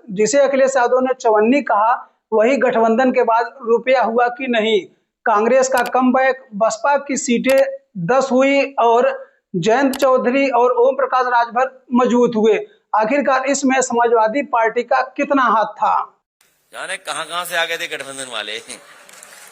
जिसे अखिलेश यादव ने चवन्नी कहा, वही गठबंधन के बाद रुपया हुआ कि नहीं। कांग्रेस का कमबैक, बसपा की सीटें 10 हुई और जयंत चौधरी और ओम प्रकाश राजभर मजबूत हुए। आखिरकार इसमें समाजवादी पार्टी का कितना हाथ था? जाने कहां से आ गए थे गठबंधन वाले।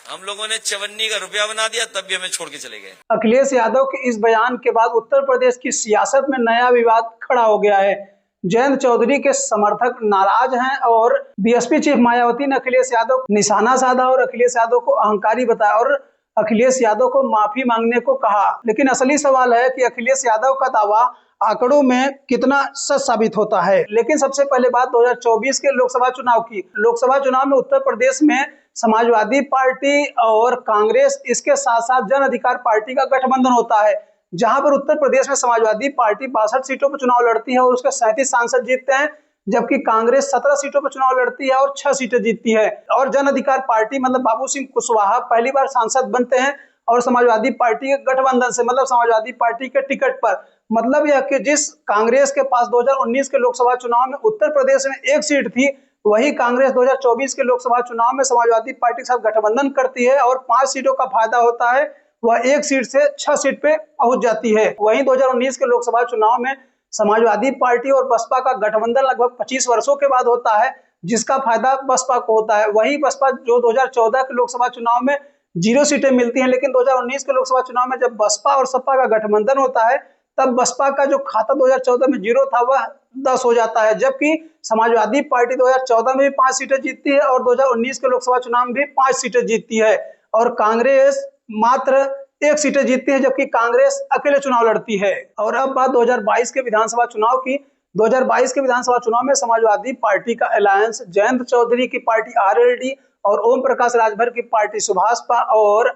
हम लोगों ने चवन्नी का रुपया बना दिया, तब भी हमें छोड़ के चले गए। अखिलेश यादव के इस बयान के बाद उत्तर प्रदेश की सियासत में नया विवाद खड़ा हो गया है। जयंत चौधरी के समर्थक नाराज हैं और बीएसपी चीफ मायावती ने अखिलेश यादव को निशाना साधा और अखिलेश यादव को अहंकारी बताया और अखिलेश यादव को माफी मांगने को कहा। लेकिन असली सवाल है कि अखिलेश यादव का दावा आंकड़ों में कितना सच साबित होता है। लेकिन सबसे पहले बात 2024 के लोकसभा चुनाव की। लोकसभा चुनाव में उत्तर प्रदेश में समाजवादी पार्टी और कांग्रेस, इसके साथ साथ जन अधिकार पार्टी का गठबंधन होता है, जहां पर उत्तर प्रदेश में समाजवादी पार्टी 62 सीटों पर चुनाव लड़ती है और उसके 37 सांसद जीतते हैं, जबकि कांग्रेस 17 सीटों पर चुनाव लड़ती है और 6 सीटें जीतती है। और जन अधिकार पार्टी मतलब बाबू सिंह कुशवाहा पहली बार सांसद बनते हैं और समाजवादी पार्टी के गठबंधन से, मतलब समाजवादी पार्टी के टिकट पर। मतलब यह कि जिस कांग्रेस के पास 2019 के लोकसभा चुनाव में उत्तर प्रदेश में 1 सीट थी, वही कांग्रेस 2024 के लोकसभा चुनाव में समाजवादी पार्टी के साथ गठबंधन करती है और 5 सीटों का फायदा होता है, वह 1 सीट से 6 सीट पे पहुंच जाती है। वहीं 2019 के लोकसभा चुनाव में समाजवादी पार्टी और बसपा का गठबंधन लगभग 25 वर्षों के बाद होता है, जिसका फायदा बसपा को होता है। वही बसपा जो 2014 के लोकसभा चुनाव में 0 सीटें मिलती हैं, लेकिन 2019 के लोकसभा चुनाव में जब बसपा और सपा का गठबंधन होता है, तब बसपा का जो खाता 2014 में 0 था वह 10 हो जाता है, जबकि समाजवादी पार्टी 2014 में भी 5 सीटें जीतती है और 2019 के लोकसभा चुनाव में भी 5 सीटें जीतती है और कांग्रेस मात्र 1 सीटें जीतती है, जबकि कांग्रेस अकेले चुनाव लड़ती है। और अब बात 2022 के विधानसभा चुनाव की। 2022 के विधानसभा चुनाव में समाजवादी पार्टी का अलायंस जयंत चौधरी की पार्टी आरएलडी और ओम प्रकाश राजभर की पार्टी सुभाषपा और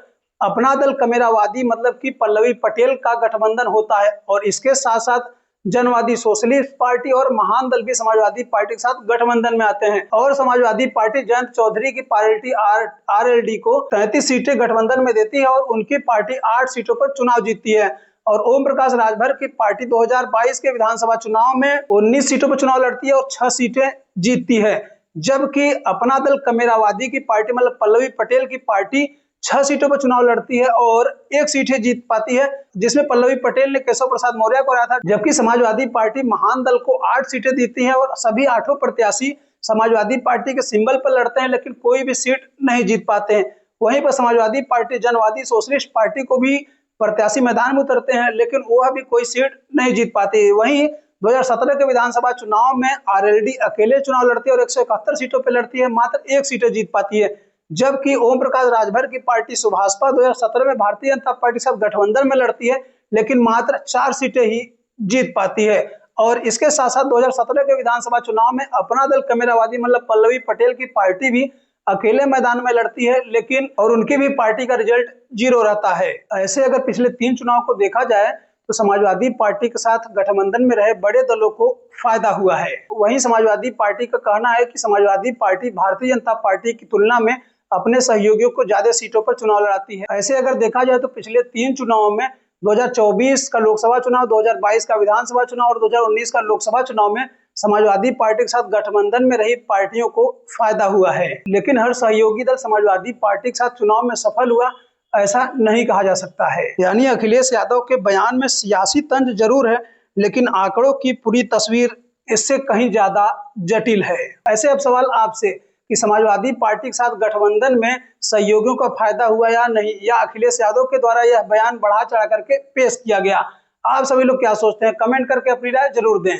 अपना दल कमेरावादी मतलब कि पल्लवी पटेल का गठबंधन होता है। और इसके साथ साथ जनवादी सोशलिस्ट पार्टी और महान दल भी समाजवादी पार्टी के साथ गठबंधन में आते हैं और समाजवादी पार्टी जयंत चौधरी की पार्टी आरएलडी को 33 सीटें गठबंधन में देती है और उनकी पार्टी 8 सीटों पर चुनाव जीतती है। और ओम प्रकाश राजभर की पार्टी 2022 के विधानसभा चुनाव में 19 सीटों पर चुनाव लड़ती है और 6 सीटें जीतती है, जबकि अपना दल कमेरावादी की पार्टी मतलब पल्लवी पटेल की पार्टी 6 सीटों पर चुनाव लड़ती है और 1 सीट ही जीत पाती है, जिसमें पल्लवी पटेल ने केशव प्रसाद मौर्य को हराया था, जबकि समाजवादी पार्टी महान दल को 8 सीटें देती है और सभी 8 प्रत्याशी समाजवादी पार्टी के सिंबल पर लड़ते हैं, लेकिन कोई भी सीट नहीं जीत पाते हैं। वहीं पर समाजवादी पार्टी जनवादी सोशलिस्ट पार्टी को भी प्रत्याशी मैदान में उतरते हैं, लेकिन वह भी कोई सीट नहीं जीत पाती। वहीं 2017 के विधानसभा चुनाव में आरएलडी अकेले चुनाव लड़ती है और 171 सीटों पर लड़ती है, मात्र 1 सीटें जीत पाती है, जबकि ओम प्रकाश राजभर की पार्टी सुभाषपा 2017 में भारतीय जनता पार्टी के साथ गठबंधन में लड़ती है, लेकिन मात्र 4 सीटें ही जीत पाती है। और इसके साथ साथ 2017 के विधानसभा चुनाव में अपना दल कमेरावादी मतलब पल्लवी पटेल की पार्टी भी अकेले मैदान में लड़ती है, लेकिन और उनकी भी पार्टी का रिजल्ट 0 रहता है। ऐसे अगर पिछले 3 चुनाव को देखा जाए तो समाजवादी पार्टी के साथ गठबंधन में रहे बड़े दलों को फायदा हुआ है। वहीं समाजवादी पार्टी का कहना है कि समाजवादी पार्टी भारतीय जनता पार्टी की तुलना में अपने सहयोगियों को ज्यादा सीटों पर चुनाव लड़ाती है। ऐसे अगर देखा जाए तो पिछले 3 चुनावों में 2024 का लोकसभा चुनाव, 2022 का विधानसभा चुनाव और 2019 का लोकसभा चुनाव में समाजवादी पार्टी के साथ गठबंधन में रही पार्टियों को फायदा हुआ है, लेकिन हर सहयोगी दल समाजवादी पार्टी के साथ चुनाव में सफल हुआ ऐसा नहीं कहा जा सकता है। यानी अखिलेश यादव के बयान में सियासी तंज जरूर है, लेकिन आंकड़ों की पूरी तस्वीर इससे कहीं ज्यादा जटिल है। ऐसे अब सवाल आपसे कि समाजवादी पार्टी के साथ गठबंधन में सहयोगियों का फायदा हुआ या नहीं, या अखिलेश यादव के द्वारा यह बयान बढ़ा चढ़ा करके पेश किया गया। आप सभी लोग क्या सोचते हैं? कमेंट करके अपनी राय जरूर दें।